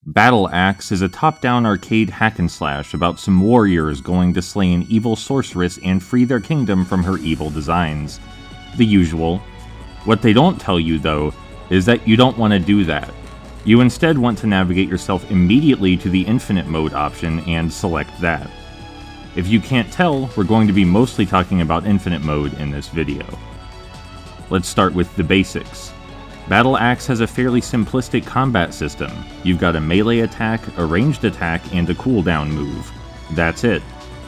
Battle Axe is a top-down arcade hack-and-slash about some warriors going to slay an evil sorceress and free their kingdom from her evil designs. The usual. What they don't tell you, though, is that you don't want to do that. You instead want to navigate yourself immediately to the Infinite Mode option and select that. If you can't tell, we're going to be mostly talking about Infinite Mode in this video. Let's start with the basics. Battle Axe has a fairly simplistic combat system. You've got a melee attack, a ranged attack, and a cooldown move. That's it.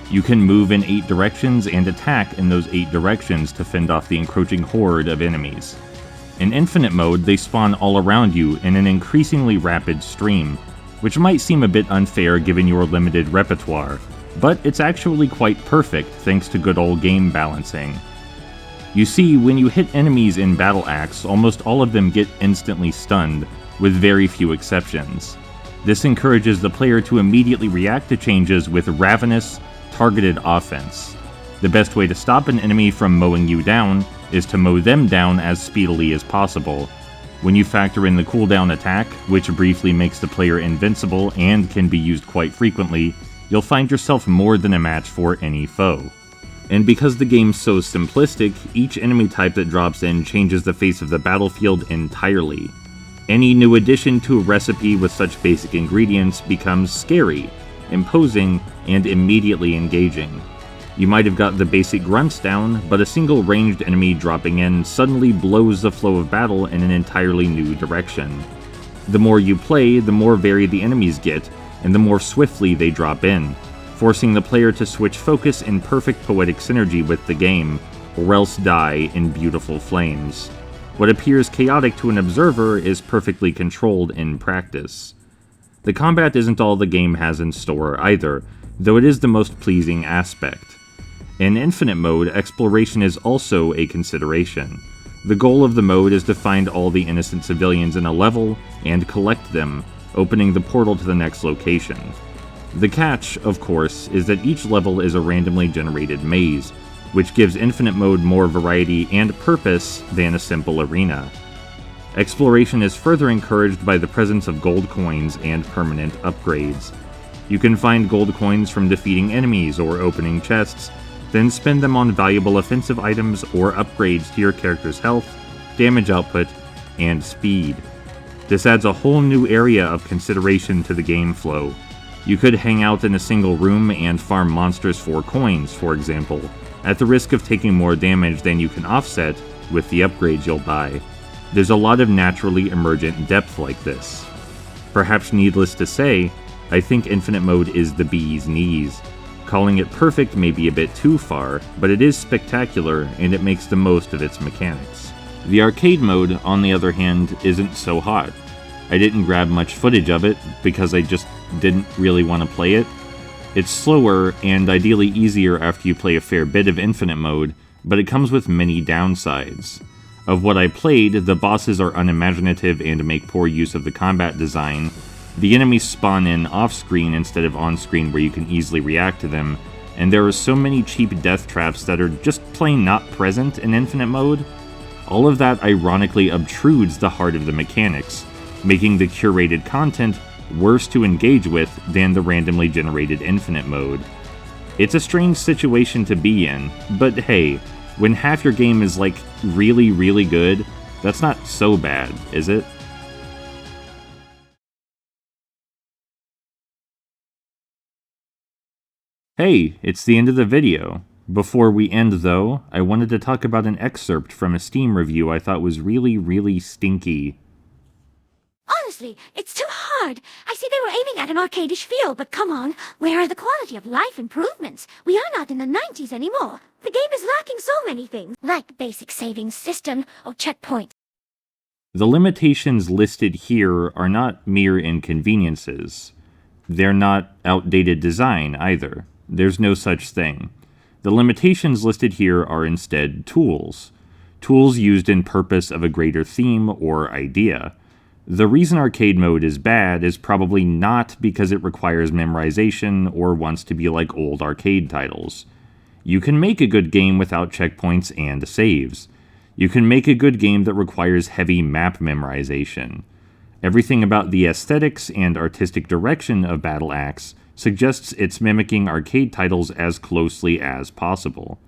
You can move in 8 directions and attack in those 8 directions to fend off the encroaching horde of enemies. In Infinite Mode, they spawn all around you in an increasingly rapid stream, which might seem a bit unfair given your limited repertoire, but it's actually quite perfect thanks to good old game balancing. You see, when you hit enemies in Battle Axe, almost all of them get instantly stunned, with very few exceptions. This encourages the player to immediately react to changes with ravenous, targeted offense. The best way to stop an enemy from mowing you down is to mow them down as speedily as possible. When you factor in the cooldown attack, which briefly makes the player invincible and can be used quite frequently, you'll find yourself more than a match for any foe. And because the game's so simplistic, each enemy type that drops in changes the face of the battlefield entirely. Any new addition to a recipe with such basic ingredients becomes scary, imposing, and immediately engaging. You might have got the basic grunts down, but a single ranged enemy dropping in suddenly blows the flow of battle in an entirely new direction. The more you play, the more varied the enemies get, and the more swiftly they drop in, forcing the player to switch focus in perfect poetic synergy with the game, or else die in beautiful flames. What appears chaotic to an observer is perfectly controlled in practice. The combat isn't all the game has in store either, though it is the most pleasing aspect. In Infinite Mode, exploration is also a consideration. The goal of the mode is to find all the innocent civilians in a level and collect them, opening the portal to the next location. The catch, of course, is that each level is a randomly generated maze, which gives Infinite Mode more variety and purpose than a simple arena. Exploration is further encouraged by the presence of gold coins and permanent upgrades. You can find gold coins from defeating enemies or opening chests, then spend them on valuable offensive items or upgrades to your character's health, damage output, and speed. This adds a whole new area of consideration to the game flow. You could hang out in a single room and farm monsters for coins, for example, at the risk of taking more damage than you can offset with the upgrades you'll buy. There's a lot of naturally emergent depth like this. Perhaps needless to say, I think Infinite Mode is the bee's knees. Calling it perfect may be a bit too far, but it is spectacular and it makes the most of its mechanics. The arcade mode, on the other hand, isn't so hot. I didn't grab much footage of it because I just didn't really want to play it. It's slower and ideally easier after you play a fair bit of Infinite Mode, but it comes with many downsides. Of what I played, the bosses are unimaginative and make poor use of the combat design. The enemies spawn in off-screen instead of on-screen where you can easily react to them, and there are so many cheap death traps that are just plain not present in Infinite Mode. All of that ironically obtrudes the heart of the mechanics, making the curated content worse to engage with than the randomly generated Infinite Mode. It's a strange situation to be in, but hey, when half your game is like really, really good, that's not so bad, is it? Hey, it's the end of the video. Before we end though, I wanted to talk about an excerpt from a Steam review I thought was really, really stinky. Honestly, it's too hard. I see they were aiming at an arcadish feel, but come on, where are the quality of life improvements? We are not in the 90s anymore. The game is lacking so many things, like basic saving system or checkpoints. The limitations listed here are not mere inconveniences. They're not outdated design either. There's no such thing. The limitations listed here are instead tools. Tools used in purpose of a greater theme or idea. The reason arcade mode is bad is probably not because it requires memorization or wants to be like old arcade titles. You can make a good game without checkpoints and saves. You can make a good game that requires heavy map memorization. Everything about the aesthetics and artistic direction of Battle Axe suggests it's mimicking arcade titles as closely as possible.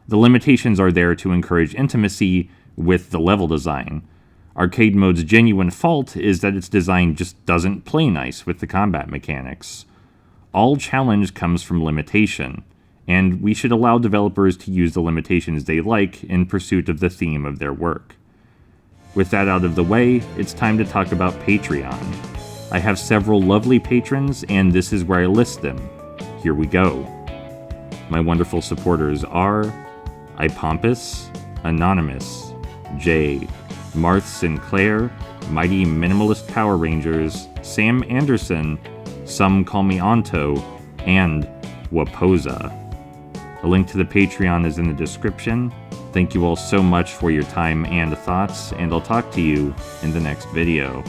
The limitations are there to encourage intimacy with the level design. Arcade mode's genuine fault is that its design just doesn't play nice with the combat mechanics. All challenge comes from limitation, and we should allow developers to use the limitations they like in pursuit of the theme of their work. With that out of the way, it's time to talk about Patreon. I have several lovely patrons, and this is where I list them. Here we go. My wonderful supporters are iPompous, Anonymous, Jay, Marth Sinclair, Mighty Minimalist Power Rangers, Sam Anderson, Some Call Me Anto, and Wapoza. A link to the Patreon is in the description. Thank you all so much for your time and thoughts, and I'll talk to you in the next video.